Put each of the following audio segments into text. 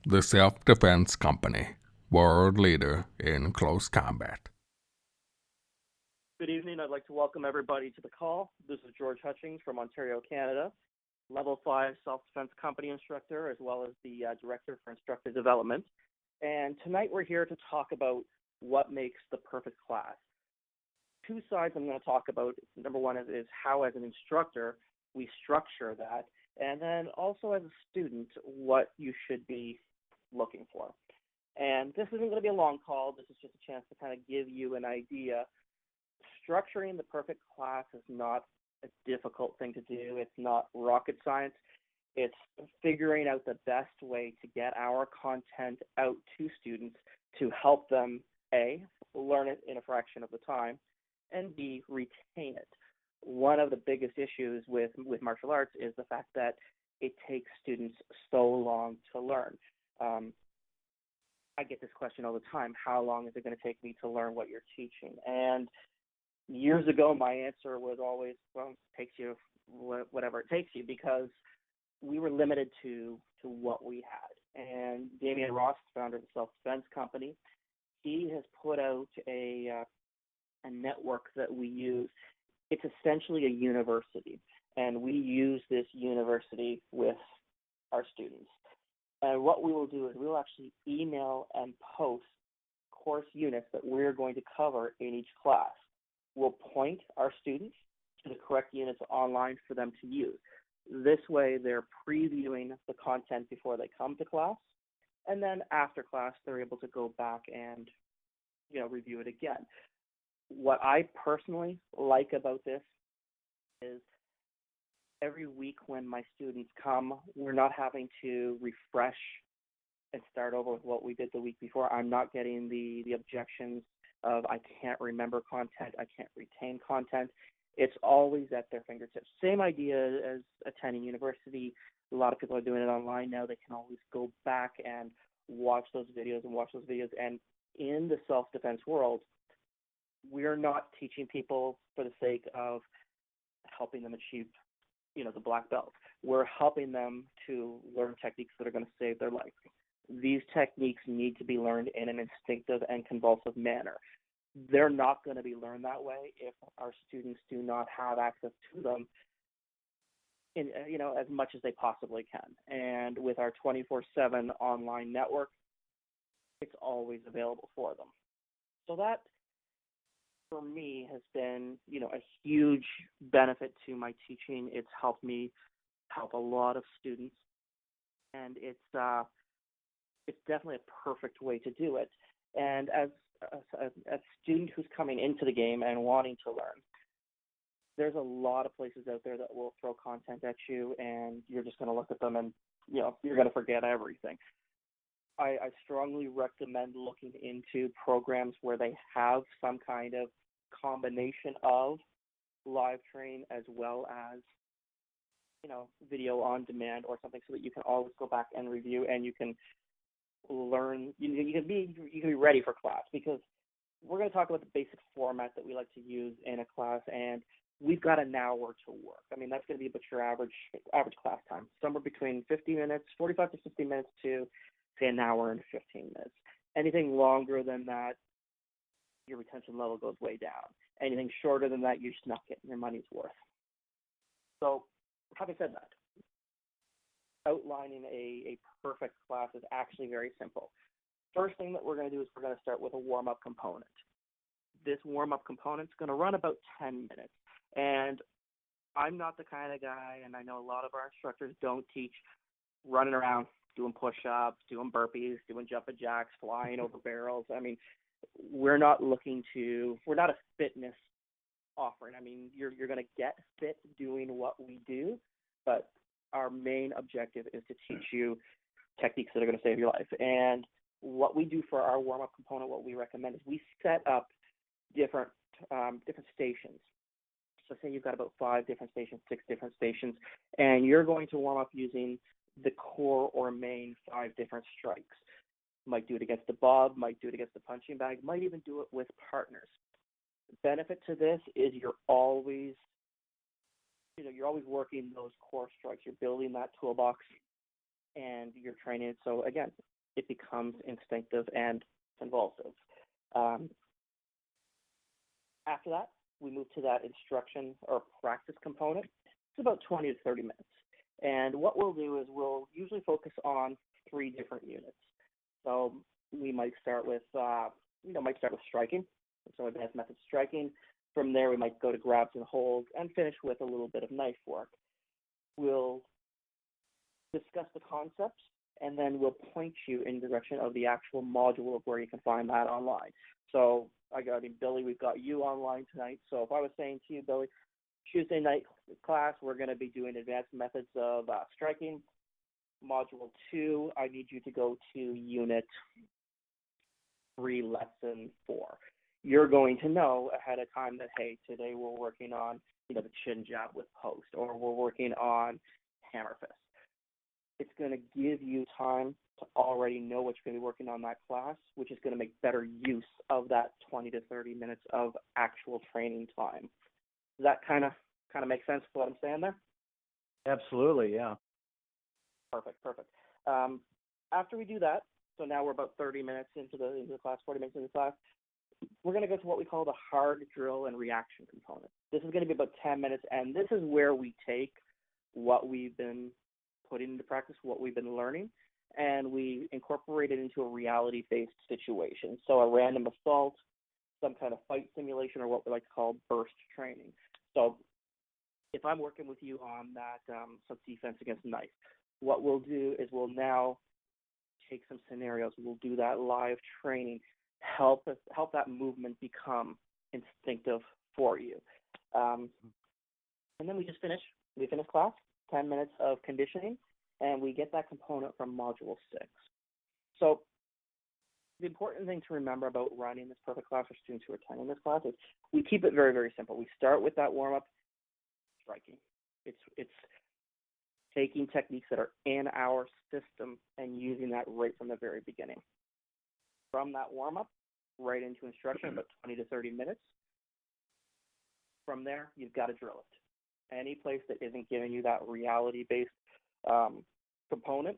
the Self-Defense Company, world leader in close combat. Good evening. I'd like to welcome everybody to the call. This is George Hutchings from Ontario, Canada, Level 5 Self-Defense Company instructor, as well as the Director for Instructor Development. And tonight we're here to talk about what makes the perfect class. Two sides I'm going to talk about. Number one is how, as an instructor, we structure that, and then also as a student, what you should be looking for. And this isn't going to be a long call. This is just a chance to kind of give you an idea. Structuring the perfect class is not a difficult thing to do. It's not rocket science. It's figuring out the best way to get our content out to students to help them, A, learn it in a fraction of the time, and B, retain it. One of the biggest issues with martial arts is the fact that it takes students so long to learn. I get this question all the time: how long is it going to take me to learn what you're teaching? And years ago, my answer was always, well, it takes you whatever it takes you, because we were limited to what we had. And Damian Ross, founder of the Self-Defense Company, he has put out a network that we use. It's essentially a university, and we use this university with our students. And what we will do is we'll actually email and post course units that we're going to cover in each class. We'll point our students to the correct units online for them to use. This way, they're previewing the content before they come to class, and then after class, they're able to go back and review it again. What I personally like about this is every week when my students come, we're not having to refresh and start over with what we did the week before. I'm not getting the objections of I can't remember content, I can't retain content. It's always at their fingertips. Same idea as attending university. A lot of people are doing it online now. They can always go back and watch those videos. And in the self-defense world, we're not teaching people for the sake of helping them achieve, the black belt. We're helping them to learn techniques that are going to save their life. These techniques need to be learned in an instinctive and convulsive manner. They're not going to be learned that way if our students do not have access to them in, as much as they possibly can. And with our 24/7 online network, it's always available for them. So that, for me, has been, a huge benefit to my teaching. It's helped me help a lot of students, and it's definitely a perfect way to do it. And as a student who's coming into the game and wanting to learn, there's a lot of places out there that will throw content at you, and you're just going to look at them and you're going to forget everything. I strongly recommend looking into programs where they have some kind of combination of live train as well as video on demand or something, so that you can always go back and review, and you can learn. You can be ready for class, because we're going to talk about the basic format that we like to use in a class, and we've got an hour to work. I mean, that's going to be about your average class time, somewhere between 50 minutes, 45 to 50 minutes to say an hour and 15 minutes. Anything longer than that, your retention level goes way down. Anything shorter than that, you're just not getting your money's worth. So, having said that, outlining a perfect class is actually very simple. First thing that we're going to do is we're going to start with a warm-up component. This warm-up component is going to run about 10 minutes. And I'm not the kind of guy, and I know a lot of our instructors don't teach running around, doing push-ups, doing burpees, doing jumping jacks, flying over barrels. I mean, we're not a fitness offering. I mean, you're going to get fit doing what we do, but our main objective is to teach you techniques that are going to save your life. And what we do for our warm-up component, what we recommend is we set up different stations. So say you've got about 5 different stations, 6 different stations, and you're going to warm up using the core or main 5 different strikes. Might do it against the bob, might do it against the punching bag, might even do it with partners. The benefit to this is you're always working those core strikes. You're building that toolbox, and you're training it. So again, it becomes instinctive and convulsive. Um, After that, we move to that instruction or practice component. It's about 20 to 30 minutes. And what we'll do is we'll usually focus on three different units. So we might start with, striking, so advanced methods of striking. From there, we might go to grabs and holds and finish with a little bit of knife work. We'll discuss the concepts, and then we'll point you in the direction of the actual module of where you can find that online. So, Billy, we've got you online tonight. So if I was saying to you, Billy, Tuesday night class, we're going to be doing advanced methods of striking. Module 2, I need you to go to Unit 3, Lesson 4. You're going to know ahead of time that, hey, today we're working on, the chin jab with post, or we're working on hammer fist. It's going to give you time to already know what you're going to be working on that class, which is going to make better use of that 20 to 30 minutes of actual training time. Does that kind of make sense for what I'm saying there? Absolutely, yeah. Perfect. After we do that, so now we're about 30 minutes into the class, 40 minutes into the class, we're going to go to what we call the hard drill and reaction component. This is going to be about 10 minutes, and this is where we take what we've been putting into practice, what we've been learning, and we incorporate it into a reality-based situation. So a random assault, some kind of fight simulation, or what we like to call burst training. So if I'm working with you on that some defense against knife, what we'll do is we'll now take some scenarios. We'll do that live training, help that movement become instinctive for you. And then we finish class, 10 minutes of conditioning, and we get that component from Module 6. So the important thing to remember about running this perfect class for students who are attending this class is we keep it very, very simple. We start with that warm-up, striking. It's taking techniques that are in our system and using that right from the very beginning. From that warm-up, right into instruction, about 20 to 30 minutes. From there, you've got to drill it. Any place that isn't giving you that reality-based component,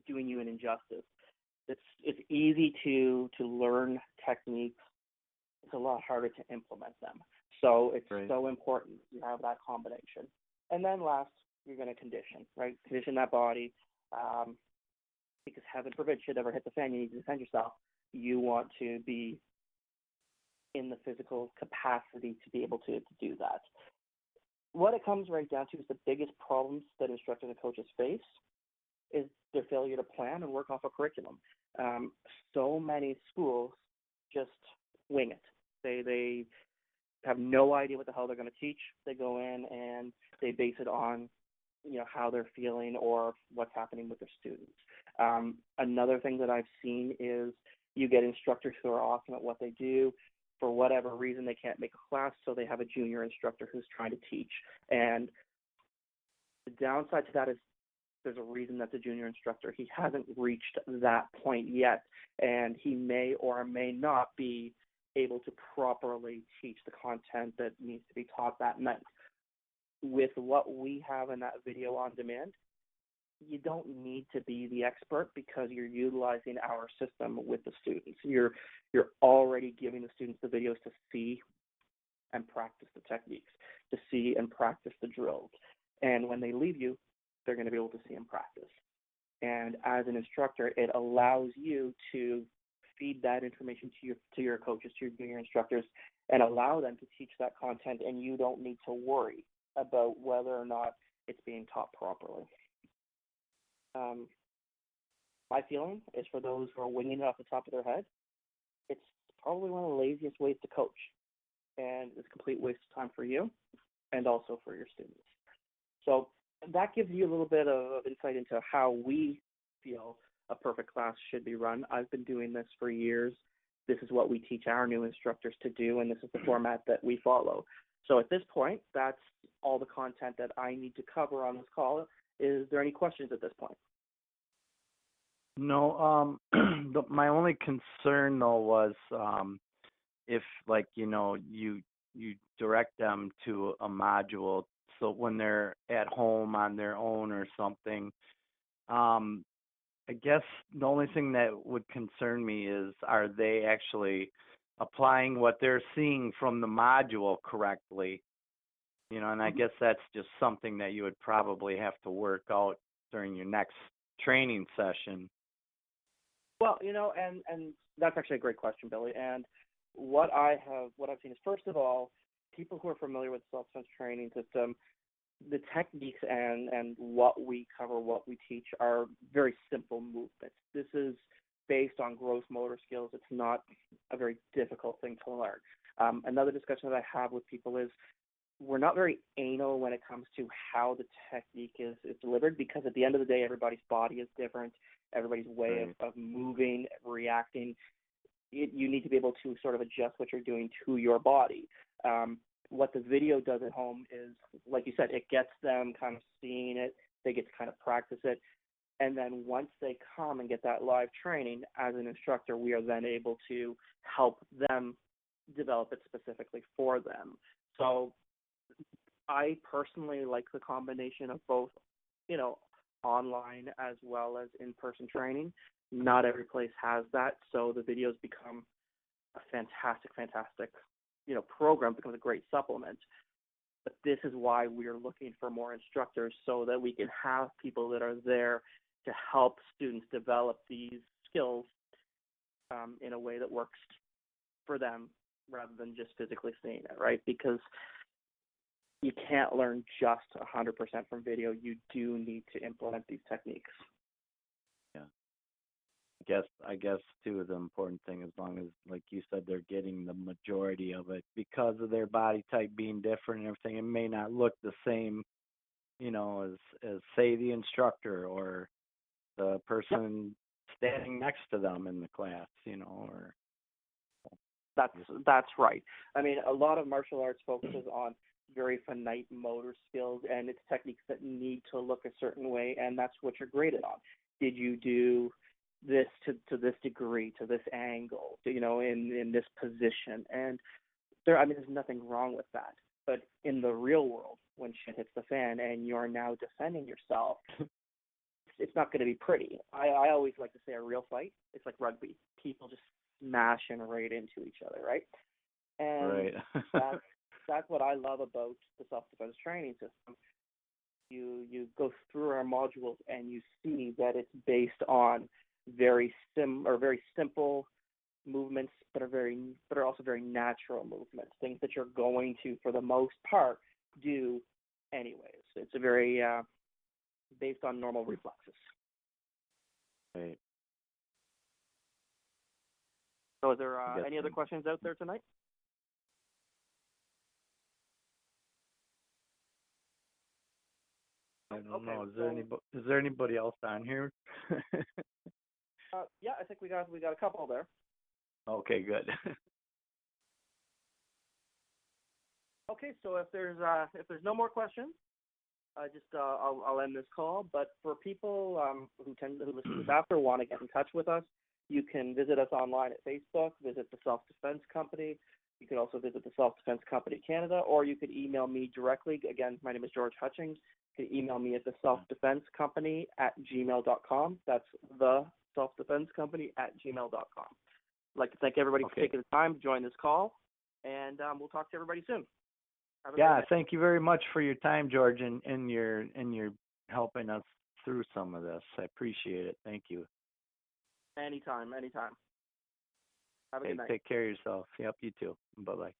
doing you an injustice. It's easy to learn techniques. It's a lot harder to implement them. So it's so important you have that combination. And then last, you're going to condition, right? Condition that body. Because heaven forbid, should ever hit the fan, you need to defend yourself. You want to be in the physical capacity to be able to do that. What it comes right down to is the biggest problems that instructors and coaches face is their failure to plan and work off a curriculum. So many schools just wing it. They have no idea what the hell they're going to teach. They go in and they base it on how they're feeling or what's happening with their students. Another thing that I've seen is you get instructors who are awesome at what they do. For whatever reason, they can't make a class, so they have a junior instructor who's trying to teach. And the downside to that is there's a reason that's a junior instructor. He hasn't reached that point yet, and he may or may not be able to properly teach the content that needs to be taught that night. With what we have in that video on demand, you don't need to be the expert because you're utilizing our system with the students. You're already giving the students the videos to see and practice the techniques, to see and practice the drills. And when they leave you, they're going to be able to see and practice. And as an instructor, it allows you to feed that information to your coaches, to your junior instructors, and allow them to teach that content, and you don't need to worry about whether or not it's being taught properly. My feeling is for those who are winging it off the top of their head, it's probably one of the laziest ways to coach, and it's a complete waste of time for you and also for your students. So that gives you a little bit of insight into how we feel a perfect class should be run. I've been doing this for years. This is what we teach our new instructors to do, and this is the format that we follow. So at this point, that's all the content that I need to cover on this call. Is there any questions at this point? No, my only concern though was if you direct them to a module, so when they're at home on their own or something, I guess the only thing that would concern me is, are they actually applying what they're seeing from the module correctly? And I Mhm. guess that's just something that you would probably have to work out during your next training session. Well, and that's actually a great question, Billy. And what I've seen is, first of all, people who are familiar with the self-defense training system, the techniques and what we cover, what we teach, are very simple movements. This is based on gross motor skills. It's not a very difficult thing to learn. Another discussion that I have with people is, we're not very anal when it comes to how the technique is delivered, because at the end of the day, everybody's body is different. Everybody's way Right. of moving, reacting, you need to be able to sort of adjust what you're doing to your body. What the video does at home is, like you said, it gets them kind of seeing it. They get to kind of practice it. And then once they come and get that live training as an instructor, we are then able to help them develop it specifically for them. So I personally like the combination of both, you know, online as well as in-person training. Not every place has that, so the videos become a fantastic, program, becomes a great supplement. But this is why we're looking for more instructors, so that we can have people that are there to help students develop these skills in a way that works for them, rather than just physically seeing it, right? Because you can't learn just 100% from video. You do need to implement these techniques. Yeah. I guess too, the important thing, as long as, like you said, they're getting the majority of it, because of their body type being different and everything. It may not look the same, as say the instructor or the Yep, person standing next to them in the class, or that's that's right. I mean, a lot of martial arts focuses on very finite motor skills, and it's techniques that need to look a certain way, and that's what you're graded on. Did you do this to this degree, to this angle, in this position? And there's nothing wrong with that. But in the real world, when shit hits the fan and you're now defending yourself, it's not going to be pretty. I always like to say a real fight, it's like rugby. People just smashing right into each other, right? And right. that's that's what I love about the self-defense training system. You go through our modules and you see that it's based on very simple movements, but are also very natural movements, things that you're going to, for the most part, do anyways. It's a very based on normal reflexes. Right. So, is there I guess any other questions out there tonight? I Oh, don't okay. know. So, Is there anybody else on here? yeah, I think we got a couple there. Okay, good. Okay, so if there's no more questions, I'll end this call. But for people who listen to this after, want to get in touch with us, you can visit us online at Facebook. Visit the Self Defense Company. You can also visit the Self Defense Company Canada, or you could email me directly. Again, my name is George Hutchings. You can email me at the Self Defense Company at gmail.com. That's the Self Defense Company at gmail.com. I'd like to thank everybody for Okay. taking the time to join this call, and we'll talk to everybody soon. Have a great Yeah, night. thank you very much for your time, George, and your helping us through some of this. I appreciate it. Thank you. Anytime. Have a Okay, good night. take care of yourself. Yep, you too. Bye-bye.